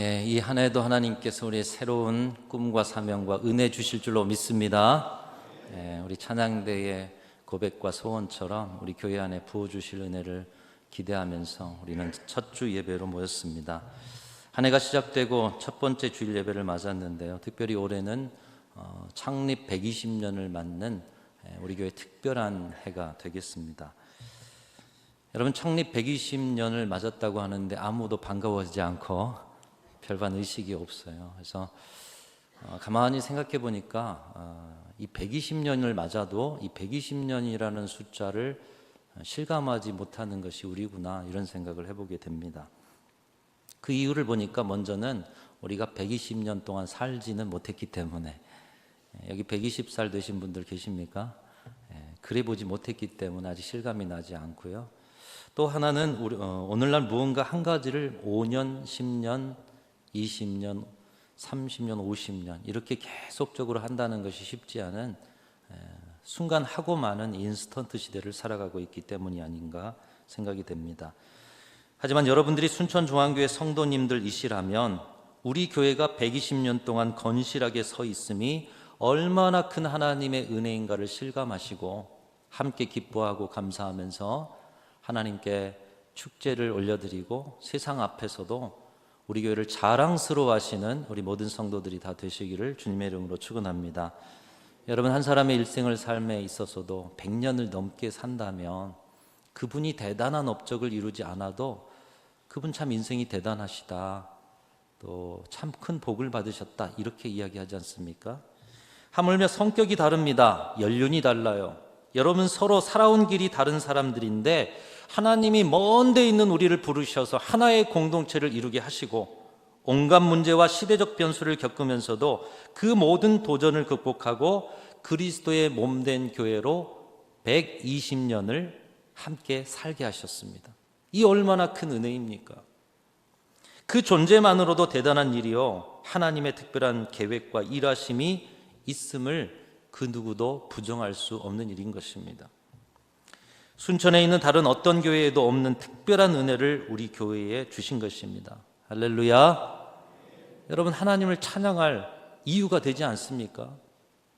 이 한 해도 하나님께서 우리의 새로운 꿈과 사명과 은혜 주실 줄로 믿습니다. 우리 찬양대의 고백과 소원처럼 우리 교회 안에 부어주실 은혜를 기대하면서 우리는 첫 주 예배로 모였습니다. 한 해가 시작되고 첫 번째 주일 예배를 맞았는데요, 특별히 올해는 창립 120년을 맞는 우리 교회 특별한 해가 되겠습니다. 여러분, 창립 120년을 맞았다고 하는데 아무도 반가워하지 않고 별반 의식이 없어요. 그래서 가만히 생각해 보니까 이 120년을 맞아도 이 120년이라는 숫자를 실감하지 못하는 것이 우리구나, 이런 생각을 해보게 됩니다. 그 이유를 보니까 먼저는 우리가 120년 동안 살지는 못했기 때문에, 여기 120살 되신 분들 계십니까? 그래 보지 못했기 때문에 아직 실감이 나지 않고요. 또 하나는 오늘날 무언가 한 가지를 5년, 10년, 20년, 30년, 50년 이렇게 계속적으로 한다는 것이 쉽지 않은 순간 하고 마는 인스턴트 시대를 살아가고 있기 때문이 아닌가 생각이 됩니다. 하지만 여러분들이 순천중앙교회 성도님들이시라면 우리 교회가 120년 동안 건실하게 서 있음이 얼마나 큰 하나님의 은혜인가를 실감하시고 함께 기뻐하고 감사하면서 하나님께 축제를 올려드리고 세상 앞에서도 우리 교회를 자랑스러워하시는 우리 모든 성도들이 다 되시기를 주님의 이름으로 축원합니다. 여러분, 한 사람의 일생을 삶에 있어서도 100년을 넘게 산다면 그분이 대단한 업적을 이루지 않아도 그분 참 인생이 대단하시다, 또 참 큰 복을 받으셨다, 이렇게 이야기하지 않습니까? 하물며 성격이 다릅니다. 연륜이 달라요. 여러분, 서로 살아온 길이 다른 사람들인데 하나님이 먼 데 있는 우리를 부르셔서 하나의 공동체를 이루게 하시고 온갖 문제와 시대적 변수를 겪으면서도 그 모든 도전을 극복하고 그리스도의 몸된 교회로 120년을 함께 살게 하셨습니다. 이 얼마나 큰 은혜입니까? 그 존재만으로도 대단한 일이요, 하나님의 특별한 계획과 일하심이 있음을 그 누구도 부정할 수 없는 일인 것입니다. 순천에 있는 다른 어떤 교회에도 없는 특별한 은혜를 우리 교회에 주신 것입니다. 할렐루야. 여러분, 하나님을 찬양할 이유가 되지 않습니까?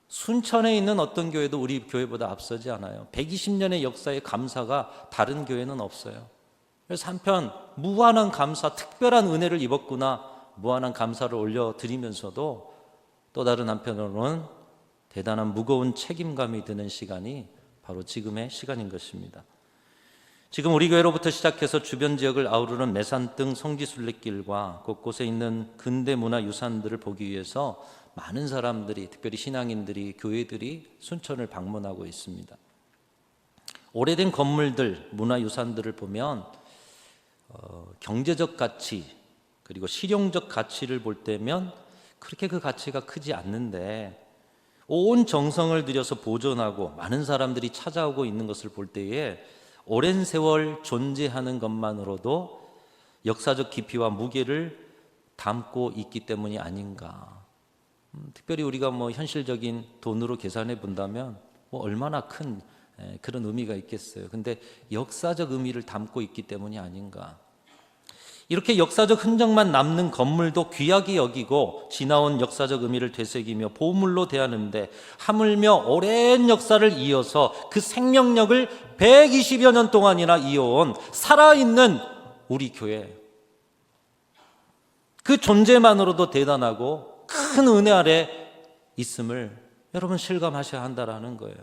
순천에 있는 어떤 교회도 우리 교회보다 앞서지 않아요. 120년의 역사의 감사가 다른 교회는 없어요. 그래서 한편 무한한 감사, 특별한 은혜를 입었구나, 무한한 감사를 올려드리면서도 또 다른 한편으로는 대단한 무거운 책임감이 드는 시간이 바로 지금의 시간인 것입니다. 지금 우리 교회로부터 시작해서 주변 지역을 아우르는 매산등 성지순례길과 곳곳에 있는 근대 문화 유산들을 보기 위해서 많은 사람들이, 특별히 신앙인들이, 교회들이 순천을 방문하고 있습니다. 오래된 건물들, 문화 유산들을 보면 경제적 가치 그리고 실용적 가치를 볼 때면 그렇게 그 가치가 크지 않는데, 온 정성을 들여서 보존하고 많은 사람들이 찾아오고 있는 것을 볼 때에 오랜 세월 존재하는 것만으로도 역사적 깊이와 무게를 담고 있기 때문이 아닌가. 특별히 우리가 현실적인 돈으로 계산해 본다면 얼마나 큰 그런 의미가 있겠어요. 근데 역사적 의미를 담고 있기 때문이 아닌가. 이렇게 역사적 흔적만 남는 건물도 귀하게 여기고 지나온 역사적 의미를 되새기며 보물로 대하는데, 하물며 오랜 역사를 이어서 그 생명력을 120여 년 동안이나 이어온 살아있는 우리 교회, 그 존재만으로도 대단하고 큰 은혜 아래 있음을 여러분 실감하셔야 한다라는 거예요.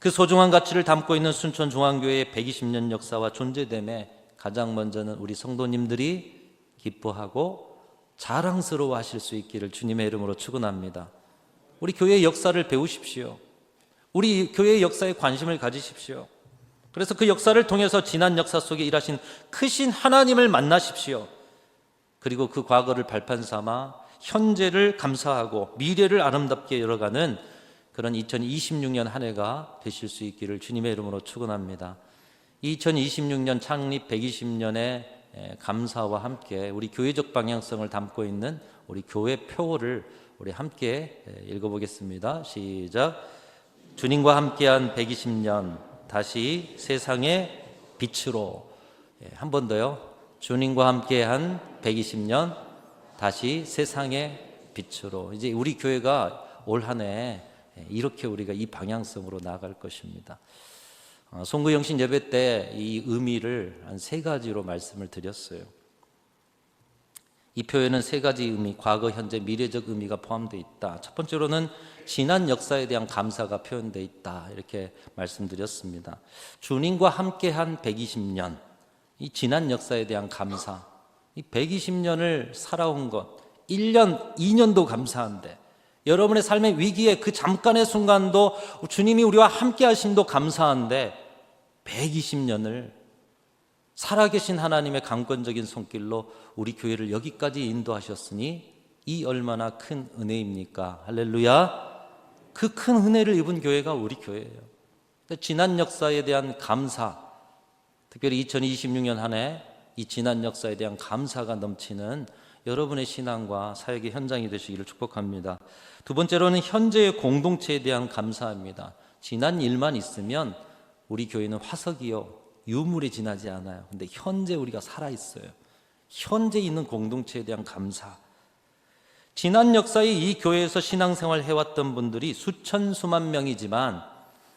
그 소중한 가치를 담고 있는 순천중앙교회의 120년 역사와 존재됨에 가장 먼저는 우리 성도님들이 기뻐하고 자랑스러워 하실 수 있기를 주님의 이름으로 축원합니다. 우리 교회의 역사를 배우십시오. 우리 교회의 역사에 관심을 가지십시오. 그래서 그 역사를 통해서 지난 역사 속에 일하신 크신 하나님을 만나십시오. 그리고 그 과거를 발판 삼아 현재를 감사하고 미래를 아름답게 열어가는 그런 2026년 한 해가 되실 수 있기를 주님의 이름으로 축원합니다. 2026년 창립 120년의 감사와 함께 우리 교회적 방향성을 담고 있는 우리 교회 표어를 우리 함께 읽어보겠습니다. 시작. 주님과 함께한 120년, 다시 세상의 빛으로. 한 번 더요. 주님과 함께한 120년 다시 세상의 빛으로. 이제 우리 교회가 올 한 해 이렇게 우리가 이 방향성으로 나아갈 것입니다. 송구영신 예배 때 이 의미를 한 세 가지로 말씀을 드렸어요. 이 표현은 세 가지 의미, 과거, 현재, 미래적 의미가 포함되어 있다. 첫 번째로는 지난 역사에 대한 감사가 표현되어 있다. 이렇게 말씀드렸습니다. 주님과 함께한 120년, 이 지난 역사에 대한 감사, 이 120년을 살아온 것, 1년, 2년도 감사한데 여러분의 삶의 위기에 그 잠깐의 순간도 주님이 우리와 함께 하심도 감사한데 120년을 살아계신 하나님의 강권적인 손길로 우리 교회를 여기까지 인도하셨으니 이 얼마나 큰 은혜입니까? 할렐루야. 그 큰 은혜를 입은 교회가 우리 교회예요. 지난 역사에 대한 감사, 특별히 2026년 한 해 이 지난 역사에 대한 감사가 넘치는 여러분의 신앙과 사역의 현장이 되시기를 축복합니다. 두 번째로는 현재의 공동체에 대한 감사입니다. 지난 일만 있으면 우리 교회는 화석이요 유물이 지나지 않아요. 근데 현재 우리가 살아있어요. 현재 있는 공동체에 대한 감사. 지난 역사에 이 교회에서 신앙생활 해왔던 분들이 수천 수만 명이지만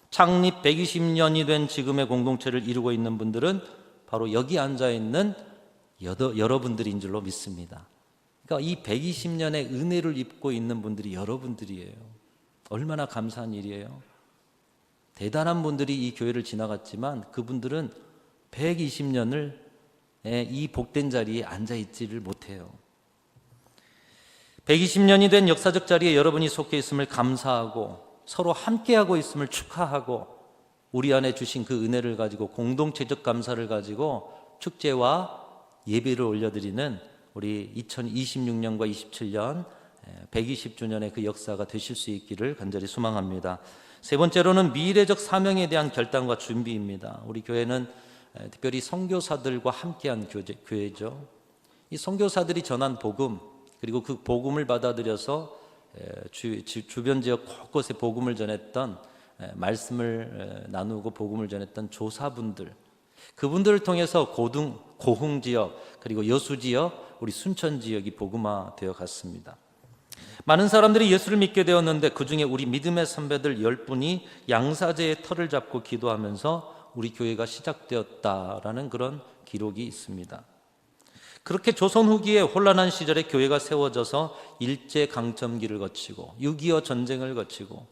창립 120년이 된 지금의 공동체를 이루고 있는 분들은 바로 여기 앉아있는 여러분들인 줄로 믿습니다. 그러니까 이 120년의 은혜를 입고 있는 분들이 여러분들이에요. 얼마나 감사한 일이에요. 대단한 분들이 이 교회를 지나갔지만 그분들은 120년을 이 복된 자리에 앉아있지를 못해요. 120년이 된 역사적 자리에 여러분이 속해 있음을 감사하고 서로 함께하고 있음을 축하하고 우리 안에 주신 그 은혜를 가지고 공동체적 감사를 가지고 축제와 예배를 올려드리는 우리 2026년과 27년 120주년의 그 역사가 되실 수 있기를 간절히 소망합니다. 세 번째로는 미래적 사명에 대한 결단과 준비입니다. 우리 교회는 특별히 선교사들과 함께한 교회죠. 이 선교사들이 전한 복음, 그리고 그 복음을 받아들여서 주변 지역 곳곳에 복음을 전했던, 말씀을 나누고 복음을 전했던 조사분들, 그분들을 통해서 고흥 지역 그리고 여수 지역, 우리 순천 지역이 복음화되어 갔습니다. 많은 사람들이 예수를 믿게 되었는데 그중에 우리 믿음의 선배들 10분이 양사제의 털을 잡고 기도하면서 우리 교회가 시작되었다라는 그런 기록이 있습니다. 그렇게 조선 후기에 혼란한 시절에 교회가 세워져서 일제강점기를 거치고 6.25 전쟁을 거치고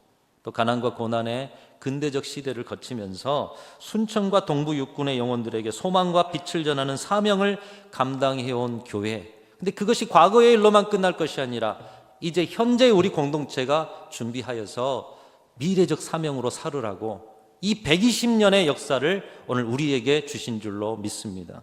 또 가난과 고난의 근대적 시대를 거치면서 순천과 동부 육군의 영혼들에게 소망과 빛을 전하는 사명을 감당해온 교회. 근데 그것이 과거의 일로만 끝날 것이 아니라 이제 현재 우리 공동체가 준비하여서 미래적 사명으로 살으라고 이 120년의 역사를 오늘 우리에게 주신 줄로 믿습니다.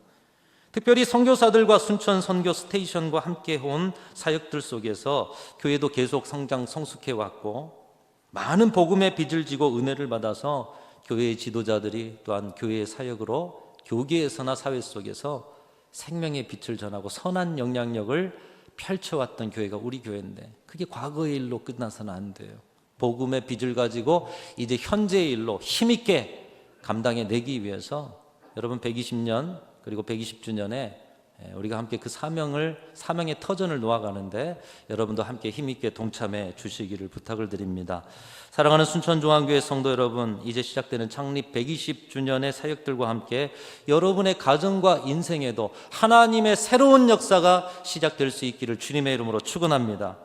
특별히 선교사들과 순천 선교 스테이션과 함께 온 사역들 속에서 교회도 계속 성장 성숙해 왔고 많은 복음의 빚을 지고 은혜를 받아서 교회의 지도자들이 또한 교회의 사역으로 교계에서나 사회 속에서 생명의 빛을 전하고 선한 영향력을 펼쳐왔던 교회가 우리 교회인데 그게 과거의 일로 끝나서는 안 돼요. 복음의 빚을 가지고 이제 현재의 일로 힘있게 감당해내기 위해서 여러분 120년 그리고 120주년에 우리가 함께 그 사명의 터전을 놓아가는데 여러분도 함께 힘있게 동참해 주시기를 부탁을 드립니다. 사랑하는 순천중앙교회 성도 여러분, 이제 시작되는 창립 120주년의 사역들과 함께 여러분의 가정과 인생에도 하나님의 새로운 역사가 시작될 수 있기를 주님의 이름으로 축원합니다.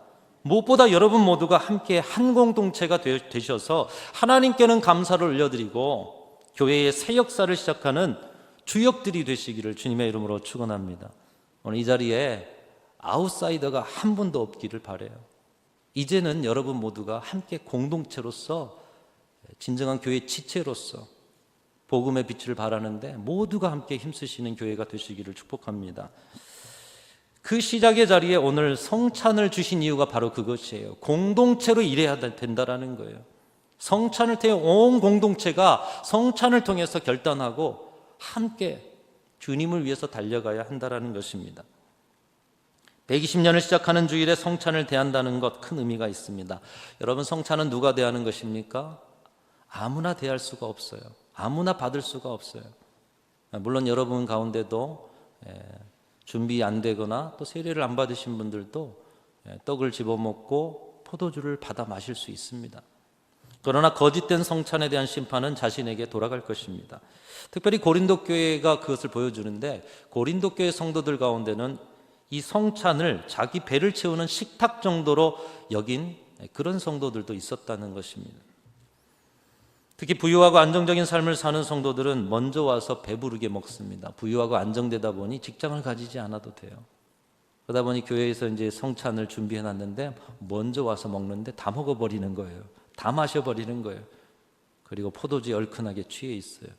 무엇보다 여러분 모두가 함께 한 공동체가 되셔서 하나님께는 감사를 올려드리고 교회의 새 역사를 시작하는 주역들이 되시기를 주님의 이름으로 축원합니다. 오늘 이 자리에 아웃사이더가 한 분도 없기를 바라요. 이제는 여러분 모두가 함께 공동체로서 진정한 교회의 지체로서 복음의 빛을 발하는데 모두가 함께 힘쓰시는 교회가 되시기를 축복합니다. 그 시작의 자리에 오늘 성찬을 주신 이유가 바로 그것이에요. 공동체로 일해야 된다라는 거예요. 성찬을 통해 온 공동체가 성찬을 통해서 결단하고 함께 주님을 위해서 달려가야 한다는 것입니다. 120년을 시작하는 주일에 성찬을 대한다는 것 큰 의미가 있습니다. 여러분, 성찬은 누가 대하는 것입니까? 아무나 대할 수가 없어요. 아무나 받을 수가 없어요. 물론 여러분 가운데도 준비 안 되거나 또 세례를 안 받으신 분들도 떡을 집어먹고 포도주를 받아 마실 수 있습니다. 그러나 거짓된 성찬에 대한 심판은 자신에게 돌아갈 것입니다. 특별히 고린도 교회가 그것을 보여주는데, 고린도 교회 성도들 가운데는 이 성찬을 자기 배를 채우는 식탁 정도로 여긴 그런 성도들도 있었다는 것입니다. 특히 부유하고 안정적인 삶을 사는 성도들은 먼저 와서 배부르게 먹습니다. 부유하고 안정되다 보니 직장을 가지지 않아도 돼요. 그러다 보니 교회에서 이제 성찬을 준비해 놨는데 먼저 와서 먹는데 다 먹어버리는 거예요. 다 마셔버리는 거예요. 그리고 포도주에 얼큰하게 취해 있어요.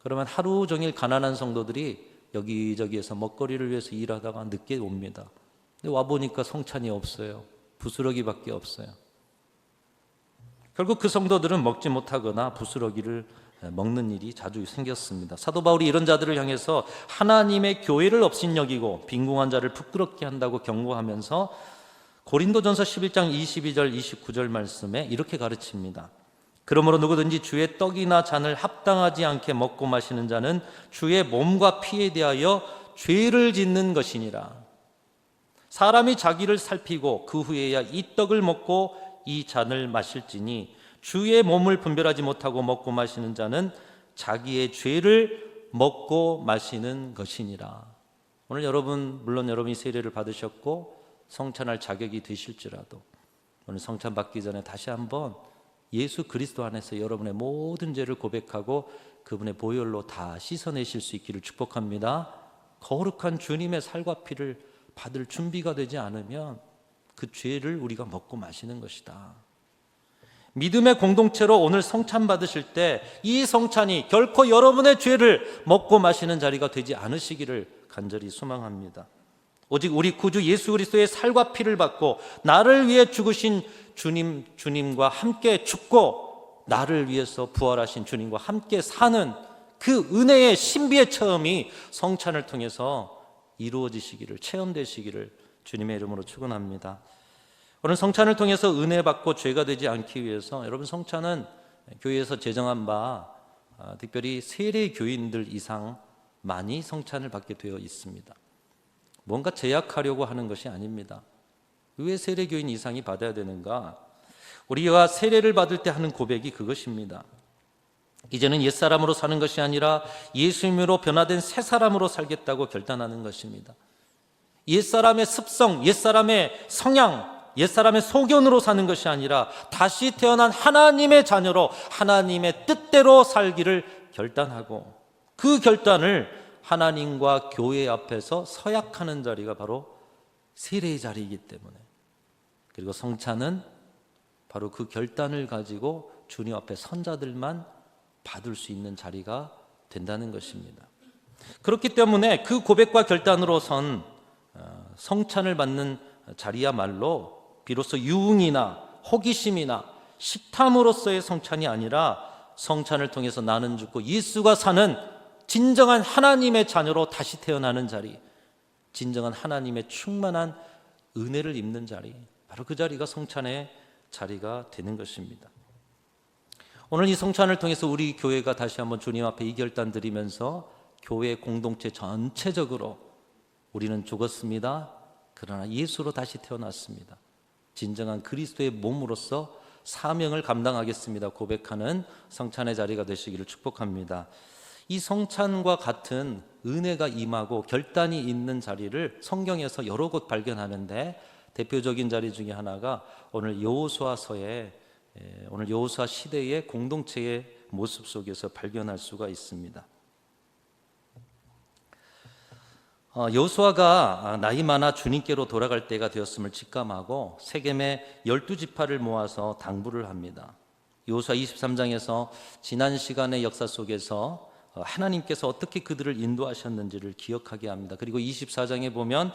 그러면 하루 종일 가난한 성도들이 여기저기에서 먹거리를 위해서 일하다가 늦게 옵니다. 근데 와보니까 성찬이 없어요. 부스러기밖에 없어요. 결국 그 성도들은 먹지 못하거나 부스러기를 먹는 일이 자주 생겼습니다. 사도 바울이 이런 자들을 향해서 하나님의 교회를 업신여기고 빈궁한 자를 부끄럽게 한다고 경고하면서 고린도전서 11장 22절 29절 말씀에 이렇게 가르칩니다. 그러므로 누구든지 주의 떡이나 잔을 합당하지 않게 먹고 마시는 자는 주의 몸과 피에 대하여 죄를 짓는 것이니라. 사람이 자기를 살피고 그 후에야 이 떡을 먹고 이 잔을 마실지니 주의 몸을 분별하지 못하고 먹고 마시는 자는 자기의 죄를 먹고 마시는 것이니라. 오늘 여러분, 물론 여러분이 세례를 받으셨고 성찬할 자격이 되실지라도 오늘 성찬 받기 전에 다시 한번 예수 그리스도 안에서 여러분의 모든 죄를 고백하고 그분의 보혈로 다 씻어내실 수 있기를 축복합니다. 거룩한 주님의 살과 피를 받을 준비가 되지 않으면 그 죄를 우리가 먹고 마시는 것이다. 믿음의 공동체로 오늘 성찬 받으실 때 이 성찬이 결코 여러분의 죄를 먹고 마시는 자리가 되지 않으시기를 간절히 소망합니다. 오직 우리 구주 예수 그리스도의 살과 피를 받고 나를 위해 죽으신 주님과 함께 죽고 나를 위해서 부활하신 주님과 함께 사는 그 은혜의 신비의 체험이 성찬을 통해서 이루어지시기를, 체험되시기를 주님의 이름으로 축원합니다. 오늘 성찬을 통해서 은혜 받고 죄가 되지 않기 위해서 여러분, 성찬은 교회에서 제정한 바 특별히 세례 교인들 이상 많이 성찬을 받게 되어 있습니다. 뭔가 제약하려고 하는 것이 아닙니다. 왜 세례 교인 이상이 받아야 되는가? 우리가 세례를 받을 때 하는 고백이 그것입니다. 이제는 옛사람으로 사는 것이 아니라 예수님으로 변화된 새 사람으로 살겠다고 결단하는 것입니다. 옛사람의 습성, 옛사람의 성향, 옛사람의 소견으로 사는 것이 아니라 다시 태어난 하나님의 자녀로 하나님의 뜻대로 살기를 결단하고 그 결단을 하나님과 교회 앞에서 서약하는 자리가 바로 세례의 자리이기 때문에, 그리고 성찬은 바로 그 결단을 가지고 주님 앞에 선 자들만 받을 수 있는 자리가 된다는 것입니다. 그렇기 때문에 그 고백과 결단으로 선 성찬을 받는 자리야말로 비로소 유흥이나 호기심이나 식탐으로서의 성찬이 아니라 성찬을 통해서 나는 죽고 예수가 사는 진정한 하나님의 자녀로 다시 태어나는 자리, 진정한 하나님의 충만한 은혜를 입는 자리, 바로 그 자리가 성찬의 자리가 되는 것입니다. 오늘 이 성찬을 통해서 우리 교회가 다시 한번 주님 앞에 이 결단 드리면서 교회 공동체 전체적으로 우리는 죽었습니다. 그러나 예수로 다시 태어났습니다. 진정한 그리스도의 몸으로서 사명을 감당하겠습니다. 고백하는 성찬의 자리가 되시기를 축복합니다. 이 성찬과 같은 은혜가 임하고 결단이 있는 자리를 성경에서 여러 곳 발견하는데 대표적인 자리 중에 하나가 오늘 여호수아서의 오늘 여호수아 시대의 공동체의 모습 속에서 발견할 수가 있습니다. 여호수아가 나이 많아 주님께로 돌아갈 때가 되었음을 직감하고 세겜의 12지파를 모아서 당부를 합니다. 여호수아 23장에서 지난 시간의 역사 속에서 하나님께서 어떻게 그들을 인도하셨는지를 기억하게 합니다. 그리고 24장에 보면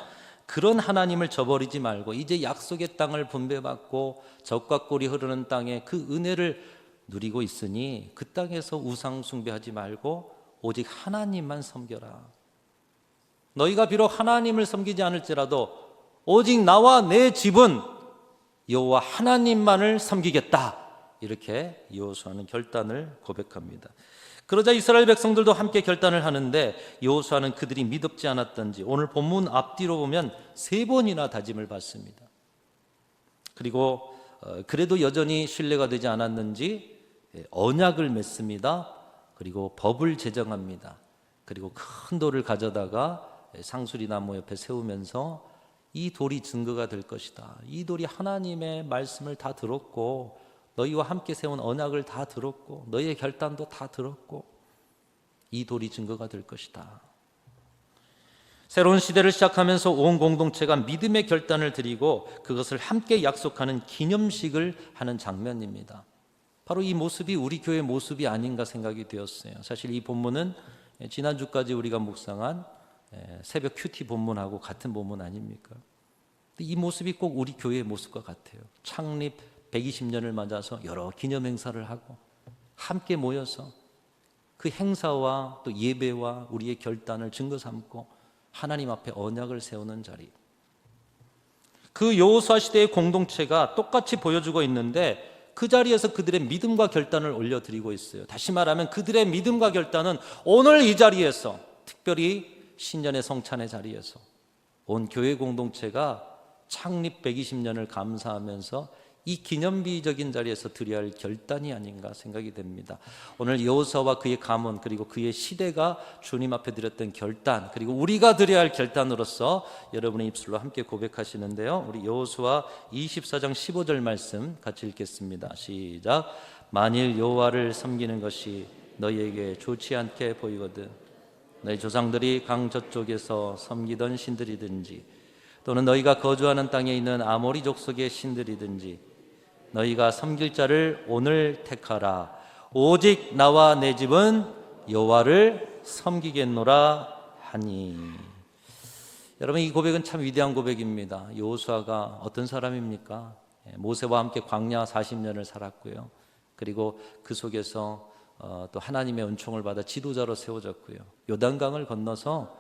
그런 하나님을 저버리지 말고 이제 약속의 땅을 분배받고 젖과 꿀이 흐르는 땅에 그 은혜를 누리고 있으니 그 땅에서 우상 숭배하지 말고 오직 하나님만 섬겨라. 너희가 비록 하나님을 섬기지 않을지라도 오직 나와 내 집은 여호와 하나님만을 섬기겠다. 이렇게 여호수아는 결단을 고백합니다. 그러자 이스라엘 백성들도 함께 결단을 하는데 여호수아는 그들이 믿음지 않았던지 오늘 본문 앞뒤로 보면 3번이나 다짐을 받습니다. 그리고 그래도 여전히 신뢰가 되지 않았는지 언약을 맺습니다. 그리고 법을 제정합니다. 그리고 큰 돌을 가져다가 상수리 나무 옆에 세우면서 이 돌이 증거가 될 것이다. 이 돌이 하나님의 말씀을 다 들었고 너희와 함께 세운 언약을 다 들었고 너희의 결단도 다 들었고 이 돌이 증거가 될 것이다. 새로운 시대를 시작하면서 온 공동체가 믿음의 결단을 드리고 그것을 함께 약속하는 기념식을 하는 장면입니다. 바로 이 모습이 우리 교회의 모습이 아닌가 생각이 되었어요. 사실 이 본문은 지난주까지 우리가 묵상한 새벽 큐티 본문하고 같은 본문 아닙니까? 이 모습이 꼭 우리 교회의 모습과 같아요. 창립 120년을 맞아서 여러 기념 행사를 하고 함께 모여서 그 행사와 또 예배와 우리의 결단을 증거 삼고 하나님 앞에 언약을 세우는 자리. 그 여호수아 시대의 공동체가 똑같이 보여주고 있는데 그 자리에서 그들의 믿음과 결단을 올려드리고 있어요. 다시 말하면 그들의 믿음과 결단은 오늘 이 자리에서, 특별히 신년의 성찬의 자리에서 온 교회 공동체가 창립 120년을 감사하면서 이 기념비적인 자리에서 드려야 할 결단이 아닌가 생각이 됩니다. 오늘 여호수아와 그의 가문 그리고 그의 시대가 주님 앞에 드렸던 결단, 그리고 우리가 드려야 할 결단으로서 여러분의 입술로 함께 고백하시는데요. 우리 여호수아 24장 15절 말씀 같이 읽겠습니다. 시작. 만일 여호와를 섬기는 것이 너희에게 좋지 않게 보이거든 너희 조상들이 강 저쪽에서 섬기던 신들이든지 또는 너희가 거주하는 땅에 있는 아모리 족속의 신들이든지 너희가 섬길 자를 오늘 택하라. 오직 나와 내 집은 여호와를 섬기겠노라 하니. 여러분, 이 고백은 참 위대한 고백입니다. 여호수아가 어떤 사람입니까? 모세와 함께 광야 40년을 살았고요. 그리고 그 속에서 또 하나님의 은총을 받아 지도자로 세워졌고요. 요단강을 건너서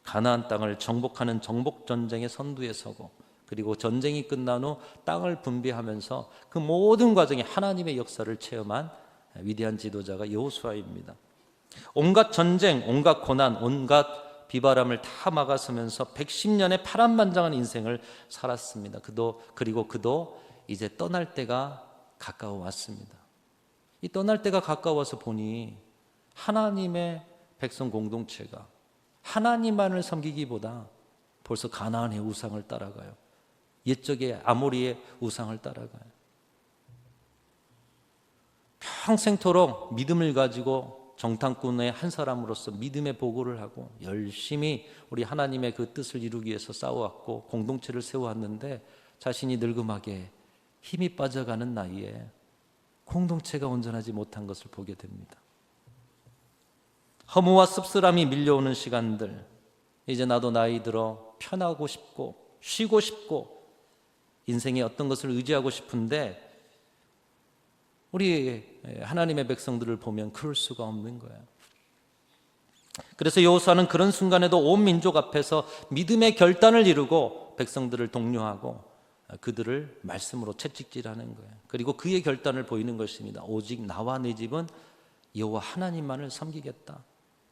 가나안 땅을 정복하는 정복전쟁의 선두에 서고, 그리고 전쟁이 끝난 후 땅을 분배하면서 그 모든 과정에 하나님의 역사를 체험한 위대한 지도자가 여호수아입니다. 온갖 전쟁, 온갖 고난, 온갖 비바람을 다 막아서면서 110년의 파란만장한 인생을 살았습니다. 그리고 그도 이제 떠날 때가 가까워 왔습니다. 이 떠날 때가 가까워서 보니 하나님의 백성 공동체가 하나님만을 섬기기보다 벌써 가나안의 우상을 따라가요. 옛적의 아모리의 우상을 따라가요. 평생토록 믿음을 가지고 정탐꾼의 한 사람으로서 믿음의 보고를 하고 열심히 우리 하나님의 그 뜻을 이루기 위해서 싸워왔고 공동체를 세워왔는데 자신이 늙음하게 힘이 빠져가는 나이에 공동체가 온전하지 못한 것을 보게 됩니다. 허무와 씁쓸함이 밀려오는 시간들, 이제 나도 나이 들어 편하고 싶고 쉬고 싶고 인생에 어떤 것을 의지하고 싶은데 우리 하나님의 백성들을 보면 그럴 수가 없는 거예요. 그래서 여호수아는 그런 순간에도 온 민족 앞에서 믿음의 결단을 이루고 백성들을 독려하고 그들을 말씀으로 채찍질하는 거예요. 그리고 그의 결단을 보이는 것입니다. 오직 나와 내 집은 여호와 하나님만을 섬기겠다.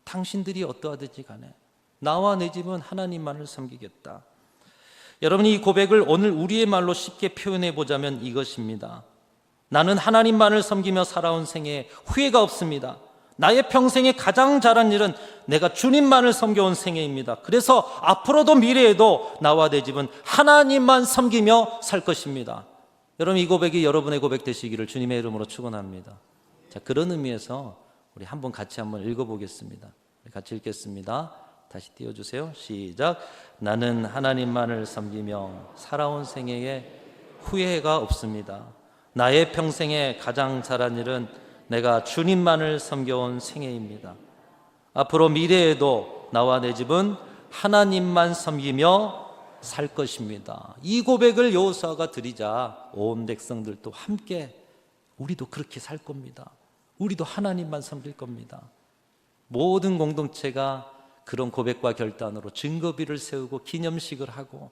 당신들이 어떠하든지 간에 나와 내 집은 하나님만을 섬기겠다. 여러분이 이 고백을 오늘 우리의 말로 쉽게 표현해 보자면 이것입니다. 나는 하나님만을 섬기며 살아온 생에 후회가 없습니다. 나의 평생에 가장 잘한 일은 내가 주님만을 섬겨온 생애입니다. 그래서 앞으로도 미래에도 나와 내 집은 하나님만 섬기며 살 것입니다. 여러분, 이 고백이 여러분의 고백 되시기를 주님의 이름으로 축원합니다. 자, 그런 의미에서 우리 같이 한번 읽어보겠습니다. 같이 읽겠습니다. 다시 띄워주세요. 시작. 나는 하나님만을 섬기며 살아온 생애에 후회가 없습니다. 나의 평생에 가장 잘한 일은 내가 주님만을 섬겨온 생애입니다. 앞으로 미래에도 나와 내 집은 하나님만 섬기며 살 것입니다. 이 고백을 여호수아가 드리자 온 백성들도 함께 우리도 그렇게 살 겁니다. 우리도 하나님만 섬길 겁니다. 모든 공동체가 그런 고백과 결단으로 증거비를 세우고 기념식을 하고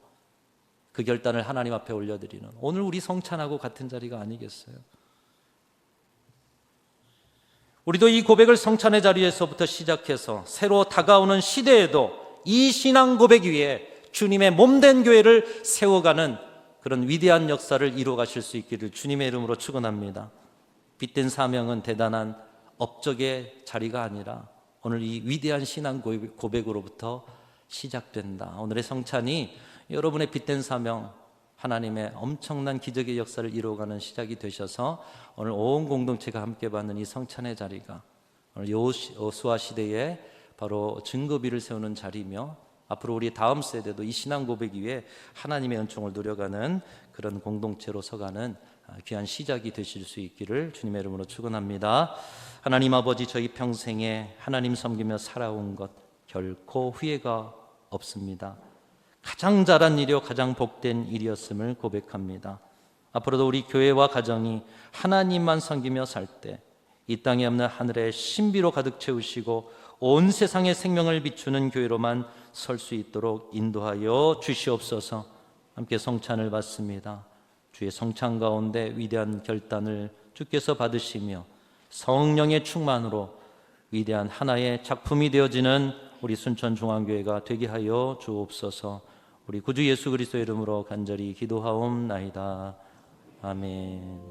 그 결단을 하나님 앞에 올려드리는 오늘 우리 성찬하고 같은 자리가 아니겠어요? 우리도 이 고백을 성찬의 자리에서부터 시작해서 새로 다가오는 시대에도 이 신앙 고백 위에 주님의 몸된 교회를 세워가는 그런 위대한 역사를 이루어 가실 수 있기를 주님의 이름으로 축원합니다. 빛된 사명은 대단한 업적의 자리가 아니라 오늘 이 위대한 신앙 고백으로부터 시작된다. 오늘의 성찬이 여러분의 빛된 사명, 하나님의 엄청난 기적의 역사를 이루어가는 시작이 되셔서 오늘 온 공동체가 함께 받는 이 성찬의 자리가 오늘 여호수아 시대에 바로 증거비를 세우는 자리이며 앞으로 우리 다음 세대도 이 신앙 고백 위에 하나님의 은총을 누려가는 그런 공동체로 서가는 귀한 시작이 되실 수 있기를 주님의 이름으로 축원합니다. 하나님 아버지, 저희 평생에 하나님 섬기며 살아온 것 결코 후회가 없습니다. 가장 잘한 일이요 가장 복된 일이었음을 고백합니다. 앞으로도 우리 교회와 가정이 하나님만 섬기며 살 때 이 땅에 없는 하늘의 신비로 가득 채우시고 온 세상의 생명을 비추는 교회로만 설 수 있도록 인도하여 주시옵소서. 함께 성찬을 받습니다. 주의 성찬 가운데 위대한 결단을 주께서 받으시며 성령의 충만으로 위대한 하나의 작품이 되어지는 우리 순천중앙교회가 되게 하여 주옵소서. 우리 구주 예수 그리스도의 이름으로 간절히 기도하옵나이다. 아멘.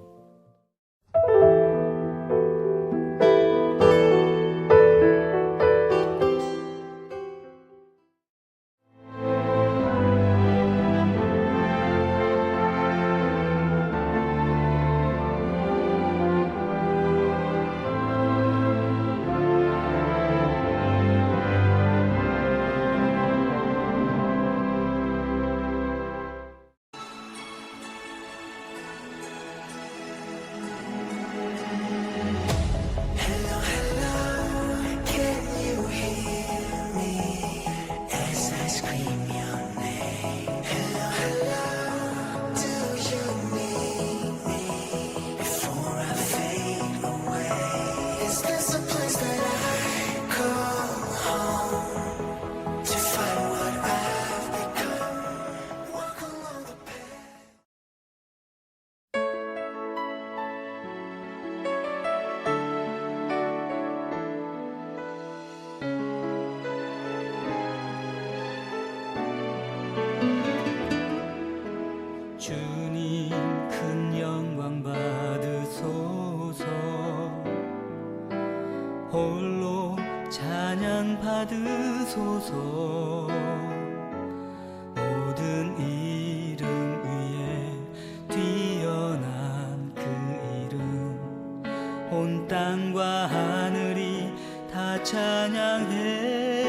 주님 큰 영광 받으소서. 홀로 찬양 받으소서. 모든 이름 위에 뛰어난 그 이름, 온 땅과 하늘이 다 찬양해.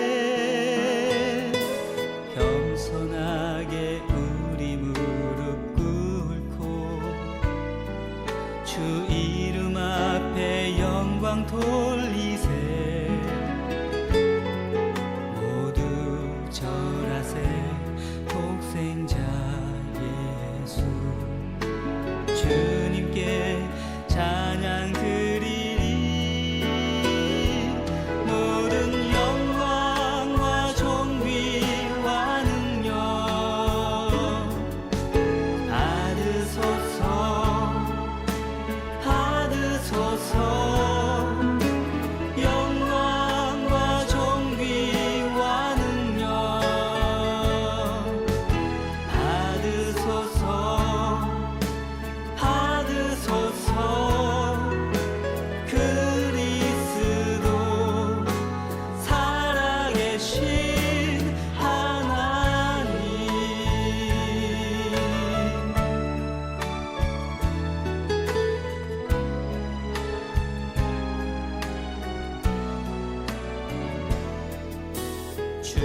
겸손하게 우리 무릎 꿇고 주 이름 앞에 영광 돌리세. 모두 절하세. 독생자 예수 주님께 찬양 드리리. 모든 영광과 존귀와 능력 받으소서. 받으소서. 영광과 존귀와 능력 받으소서. 받으소서. 그리스도 살아계신 하나님. 주